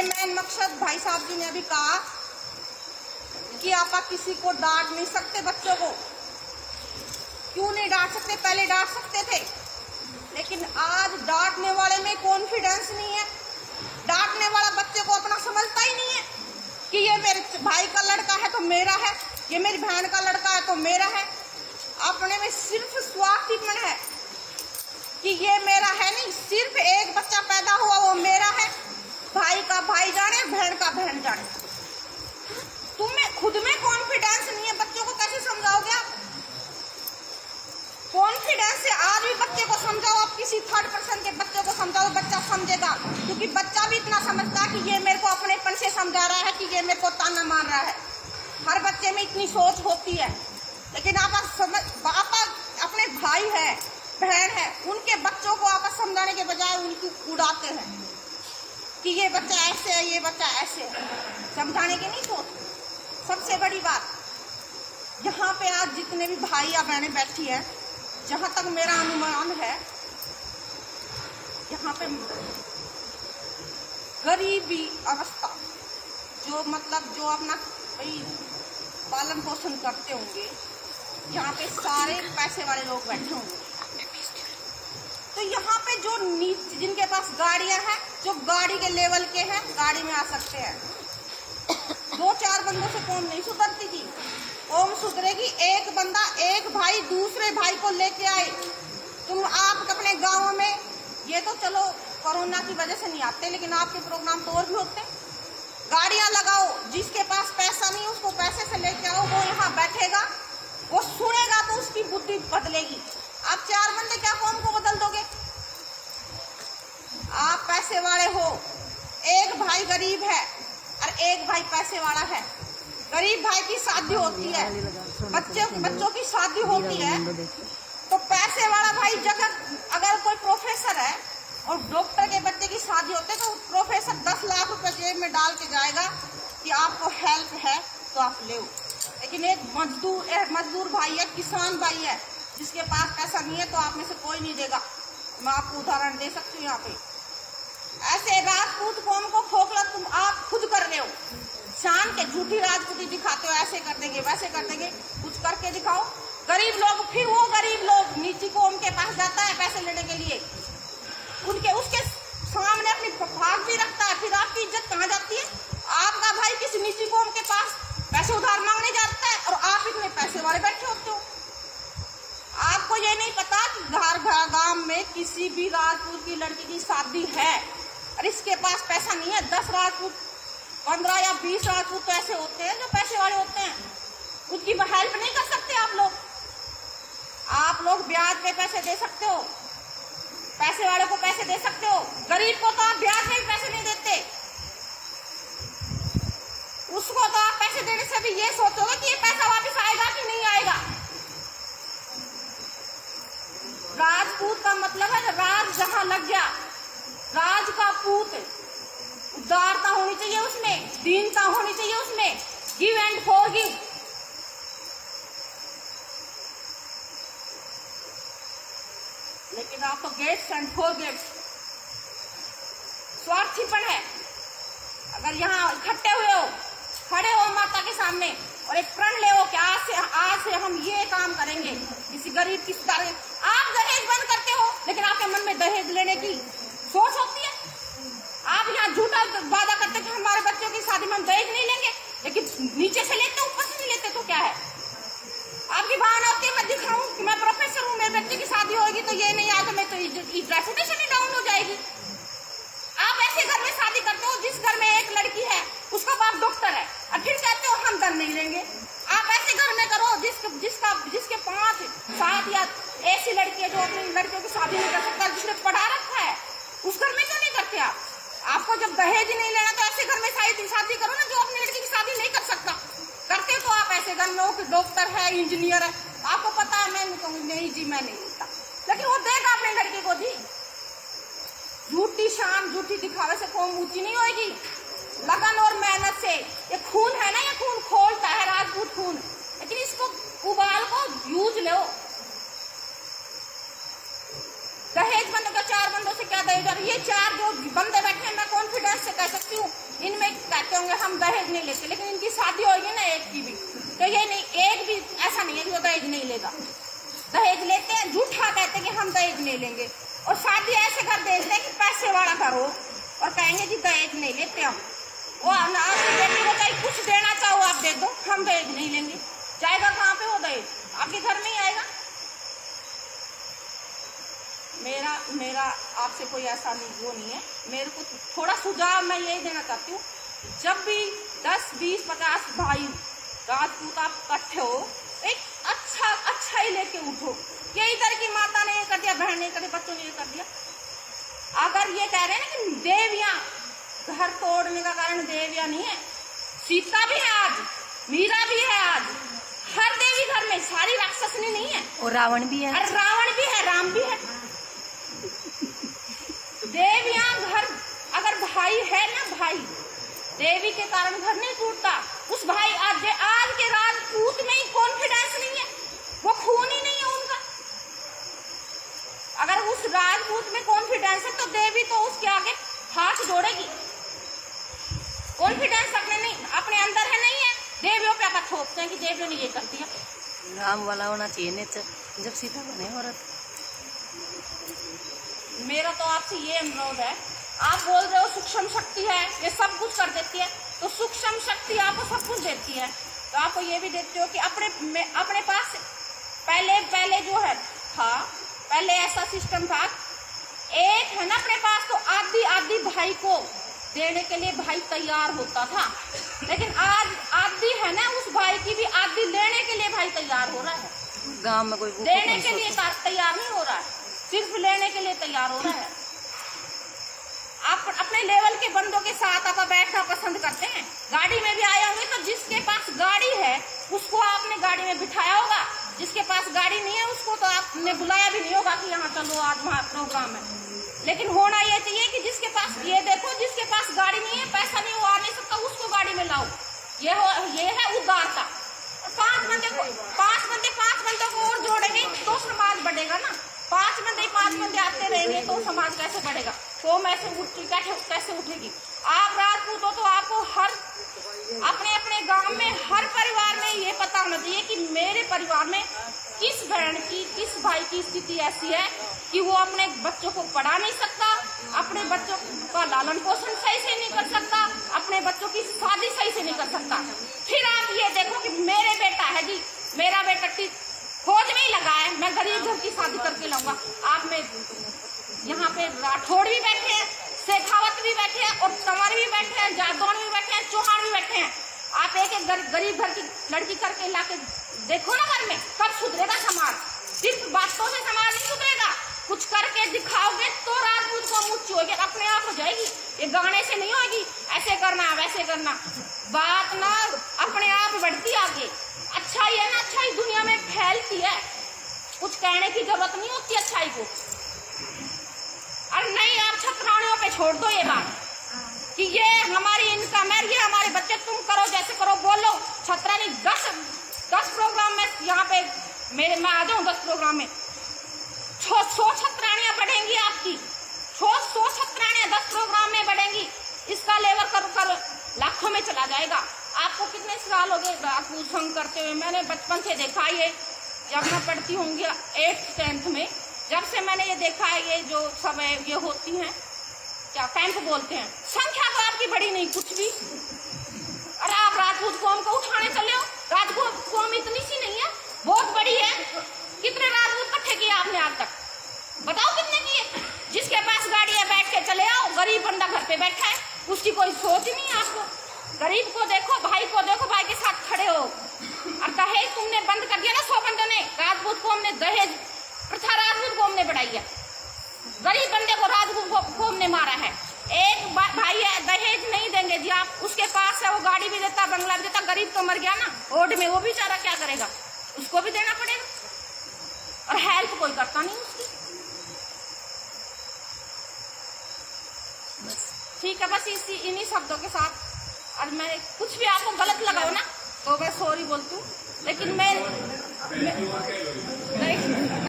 Main मकसद भाई साहब जी ने अभी कहा कि आप किसी को डांट नहीं सकते, बच्चों को क्यों नहीं डांट सकते, पहले डांट सकते थे, लेकिन आज डांटने वाले में कॉन्फिडेंस नहीं है। डांटने वाला बच्चे को अपना समझता ही नहीं है कि ये मेरे भाई का लड़का है तो मेरा है, ये मेरी बहन का लड़का है तो मेरा है। अपने में सिर्फ स्वार्थीपन है कि ये मेरा है, नहीं, सिर्फ एक बच्चा पैदा हुआ वो मेरा है, भाई का भाई जाने, बहन का बहन जाने। तुम्हें खुद में कॉन्फिडेंस नहीं है, बच्चों को कैसे समझाओगे आप? कॉन्फिडेंस से आज भी बच्चे को समझाओ, आप किसी थर्ड पर्सन के बच्चे को समझाओ, बच्चा समझेगा, क्योंकि बच्चा भी इतना समझता है कि ये मेरे को अपनेपन से समझा रहा है कि ये मेरे को ताना मार रहा है। हर बच्चे में इतनी सोच होती है, लेकिन आप अपने भाई है, बहन है, उनके बच्चों को आपस समझाने के बजाय उनकी उड़ाते हैं कि ये बच्चा ऐसे है, ये बच्चा ऐसे है। समझाने की नहीं सोच। सबसे बड़ी बात, यहाँ पे आज जितने भी भाई या बहनें बैठी है, जहाँ तक मेरा अनुमान है, यहाँ पे गरीबी अवस्था जो अपना भाई पालन पोषण करते होंगे, यहाँ पे सारे पैसे वाले लोग बैठे होंगे। तो यहाँ पे जो नीचे जिनके पास गाड़ियां हैं, जो गाड़ी के लेवल के हैं, गाड़ी में आ सकते हैं। 2-4 बंदों से कौम नहीं सुधरती थी, कौम सुधरेगी एक बंदा, एक भाई दूसरे भाई को लेके आए। तुम आप अपने गाँव में, ये तो चलो कोरोना की वजह से नहीं आते, लेकिन आपके प्रोग्राम तो और भी होते हैं। गाड़ियां लगाओ, जिसके पास पैसा नहीं उसको पैसे से लेके आओ, वो यहाँ बैठेगा, वो सुनेगा तो उसकी बुद्धि बदलेगी। आप 4 बंदे क्या कौम को बदल दोगे? आप पैसे वाले हो, एक भाई गरीब है और एक भाई पैसे वाला है। गरीब भाई की शादी होती है, बच्चों की शादी होती है, तो पैसे वाला भाई अगर कोई प्रोफेसर है और डॉक्टर के बच्चे की शादी होती है, तो प्रोफेसर 10 लाख रुपए जेब में डाल के जाएगा कि आपको हेल्प है तो आप ले। लेकिन एक मजदूर भाई है, किसान भाई है, जिसके पास पैसा नहीं है, तो आप में से कोई नहीं देगा। मैं आपको उदाहरण दे सकती हूँ यहाँ पे। ऐसे राजपूत कौम को खोखला तुम आप खुद कर रहे हो, शान के झूठी राजपूती दिखाते हो, ऐसे कर देंगे वैसे कर देंगे, कुछ करके दिखाओ। गरीब लोग, फिर वो गरीब लोग नीची कौम के पास जाता है पैसे लेने के लिए, उसके सामने अपनी भाग भी रखता है, फिर आपकी इज्जत कहाँ जाती है? आपका भाई किसी नीची कौम के पास पैसे उधार मांगने जाता है और आप इतने पैसे वाले बैठे होते हो। आपको ये नहीं पता कि गांव में किसी भी राजपूत की लड़की की शादी है और इसके पास पैसा नहीं है, 10 राजपूत, 15 या 20 राजपूत तो ऐसे होते हैं जो पैसे वाले होते हैं, उनकी हेल्प नहीं कर सकते आप लोग। आप लोग ब्याज पे पैसे दे सकते हो, पैसे वाले को पैसे दे सकते हो, गरीब को तो आप ब्याज में भी पैसे नहीं देते। उसको तो आप पैसे देने से भी ये सोचोगे कि ये पैसा वापस आएगा कि नहीं आएगा। राजपूत का मतलब है राज जहां लग गया, राज का पूत, उदारता होनी चाहिए उसमें, दीनता होनी चाहिए उसमें, गिव एंड फॉरगिव। लेकिन आप तो गेट्स एंड फॉरगेट्स, स्वार्थीपन है। अगर यहाँ इकट्ठे हुए हो, खड़े हो माता के सामने और एक प्रण ले हो कि आज से हम ये काम करेंगे, किसी गरीब की सुधार। आप दहेज बंद करते हो, लेकिन आपके मन में दहेज लेने की सोच होती है। आप यहाँ झूठा वादा करते कि हमारे बच्चों की शादी में हम दहेज नहीं लेंगे, लेकिन नीचे से लेते ऊपर से नहीं लेते, तो क्या है? आपकी भावना होती है मैं दिखाऊं कि मैं प्रोफेसर हूँ, मेरे बच्चे की शादी होगी तो ये नहीं आया तो मैं तो रेपुटेशन ही डाउन हो जाएगी। आप ऐसे घर में शादी करते हो जिस घर में एक लड़की है, उसका बाप डॉक्टर है, और फिर कहते हो हम दर नहीं लेंगे। आप ऐसे घर में करो जिसके 5-7 या ऐसी लड़की है जो अपनी लड़कियों की शादी नहीं कर सकता, जिसने पढ़ा रखा है, उस घर में क्यों नहीं करते आप? आपको जब दहेज ही नहीं लेना तो ऐसे घर में शादी करो ना जो अपनी लड़की की शादी नहीं कर सकता। करते तो आप ऐसे घर में हो कि डॉक्टर है, इंजीनियर है, आपको पता है मैं नहीं कहूँगी नहीं जी मैं नहीं लेता, लेकिन वो देगा अपनी लड़की को जी। झूठी शान, झूठी दिखावे से कौम ऊंची नहीं होगी, लगन और मेहनत से। ये खून है ना, ये खून खोलता है, राजपूत खून, लेकिन इसको उबाल को यूज लो। दहेज बंदों का 4 बंदों से क्या दहेज, और ये 4 जो बंदे बैठे हैं मैं कॉन्फिडेंस से कह सकती हूँ इनमें कहते होंगे हम दहेज नहीं लेते, लेकिन इनकी शादी होगी ना एक की भी, तो ये नहीं, एक भी ऐसा नहीं है कि वो दहेज नहीं लेगा। दहेज लेते हैं, झूठा कहते हैं कि हम दहेज नहीं लेंगे, और शादी ऐसे कर देते हैं कि पैसे वाला करो और कहेंगे जी दहेज नहीं लेते हम। वो आपकी बेटी को चाहे कुछ देना चाहो आप दे दो, हम दहेज नहीं लेंगे। जाएगा कहाँ पे वो दहेज? आपके घर में ही आएगा। मेरा आपसे कोई ऐसा नहीं वो नहीं है। मेरे को थोड़ा सुझाव मैं यही देना चाहती हूँ, जब भी 10, 20, 50 भाई राजपूत आप इकट्ठे हो, एक अच्छा ही लेके उठो। ये इधर की माता ने ये कर दिया, बहन ने कर दिया, बच्चों ने ये कर दिया। अगर ये कह रहे हैं ना कि देवियां, घर तोड़ने का कारण देवियां नहीं है, सीता भी है आज, मीरा भी है आज, हर देवी घर में, सारी राक्षसनी नहीं है, और रावण भी है, और रावण भी है, राम भी है। देवियां घर, अगर भाई है ना, भाई देवी के कारण घर नहीं टूटता। उस भाई आज के राजपूत में ही कॉन्फिडेंस नहीं है, वो खून ही नहीं है उनका। अगर उस राजपूत में कॉन्फिडेंस है तो देवी तो उसके आगे हाथ जोड़ेगी। कॉन्फिडेंस अपने अंदर है नहीं है, देवियों पे आप थोपते हैं कि देवियों ने ये कर दिया। राम वाला होना चाहिए नेचर, जब सीता बने औरत। मेरा तो आपसे ये अनुरोध है, आप बोल रहे हो सूक्ष्म शक्ति है, ये सब कुछ कर देती है, तो सूक्ष्म शक्ति आपको सब कुछ देती है, तो आपको ये भी देते हो कि अपने पास पहले जो है था, पहले ऐसा सिस्टम था, एक है ना अपने पास तो आधी भाई को देने के लिए भाई तैयार होता था, लेकिन आज आधी है ना उस भाई की भी आधी लेने के लिए भाई तैयार हो रहा है। गांव में कोई देने के लिए तैयार नहीं हो रहा है, सिर्फ लेने के लिए तैयार हो रहा है। आप अपने लेवल के बंदों के साथ आप बैठना पसंद करते हैं। गाड़ी में भी आए होंगे तो जिसके पास गाड़ी है उसको आपने गाड़ी में बिठाया होगा, जिसके पास गाड़ी नहीं है उसको तो आपने बुलाया भी नहीं होगा कि यहाँ चलो आज वहाँ प्रोग्राम है। लेकिन होना ये चाहिए कि जिसके पास, ये देखो जिसके पास गाड़ी नहीं है, पैसा नहीं, वो आ नहीं सकता, उसको गाड़ी में लाओ। ये है उदारता। 5 बंदों को और जोड़ेंगे तो समाज बढ़ेगा ना। 5 बंदे आते रहेंगे तो समाज कैसे बढ़ेगा? कौम कैसे उठेगी? आप राजपूत हो तो आपको हर अपने गांव में हर परिवार में ये पता होना चाहिए कि मेरे परिवार में किस बहन की, किस भाई की स्थिति ऐसी है कि वो अपने बच्चों को पढ़ा नहीं सकता, अपने बच्चों का लालन पोषण सही से नहीं कर सकता, अपने बच्चों की शादी सही से नहीं कर सकता। फिर आप ये देखो कि मेरे बेटा है जी, मेरा बेटा फौज में ही लगा है, मैं गरीब घर की शादी करके लाऊंगा। आप में यहाँ पे राठौड़ भी बैठे हैं, शेखावत भी बैठे हैं, और तंवर भी बैठे हैं, जादौन भी बैठे हैं, चौहान भी बैठे हैं। आप एक गरीब घर की लड़की करके लाके देखो ना घर में, कब सुधरेगा समाज? सिर्फ बातों से समाज नहीं सुधरेगा, कुछ करके दिखाओगे तो राजपूत को मुच्ची होगी, अपने आप हो जाएगी। ये गाने से नहीं होगी, ऐसे करना वैसे करना, बात ना अपने आप बढ़ती आगे। अच्छाई है ना, अच्छाई दुनिया में फैलती है, कुछ कहने की जरूरत नहीं होती अच्छाई को। और नहीं, आप छत्राणियों पे छोड़ दो ये बात कि ये हमारी इनकम है, ये हमारे बच्चे, तुम करो जैसे करो, बोलो। छत्राणी 10 प्रोग्राम में यहाँ पे मैं आ जाऊँ 10 प्रोग्राम में 100 छत्राणियाँ बढ़ेंगी आपकी, 100 छत्राणियाँ 10 प्रोग्राम में बढ़ेंगी। इसका लेवल कर लाखों में चला जाएगा। आपको कितने साल हो गए राजपूत संघ करते हुए? मैंने बचपन से देखा ये, जब मैं पढ़ती होंगी 8th 10th में, जब से मैंने ये देखा है, ये जो सब है ये होती हैं, क्या कैंप बोलते हैं, संख्या तो आपकी बड़ी नहीं कुछ भी। अरे आप राजपूत कौम को उठाने चले हो, राजपूत कौम इतनी सी नहीं है, बहुत बड़ी है। कितने राजपूत इकट्ठे किए आपने आज तक? बताओ कितने किए? जिसके पास गाड़ी है बैठ के चले आओ, गरीब बंदा घर पे बैठा है, उसकी कोई सोच नहीं है। आपको गरीब को देखो, भाई को देखो, भाई के साथ खड़े हो। और दहेज तुमने बंद कर दिया ना, 100 बंदों ने, राजपूत कौम ने दहेज प्रथा राजपूत कौम ने बढ़ाई है, गरीब बंदे को राजपूत कौम ने मारा है। एक भाई है, दहेज नहीं देंगे जी आप, उसके पास है, वो गाड़ी भी देता, बंगला भी देता, गरीब तो मर गया ना ओड में, वो बेचारा क्या करेगा? उसको भी देना पड़ेगा, और हेल्प कोई करता नहीं उसकी। ठीक है, बस इन्हीं शब्दों के साथ, और मैं कुछ भी आपको गलत लगा हो ना तो मैं सॉरी बोलती हूँ, लेकिन मैं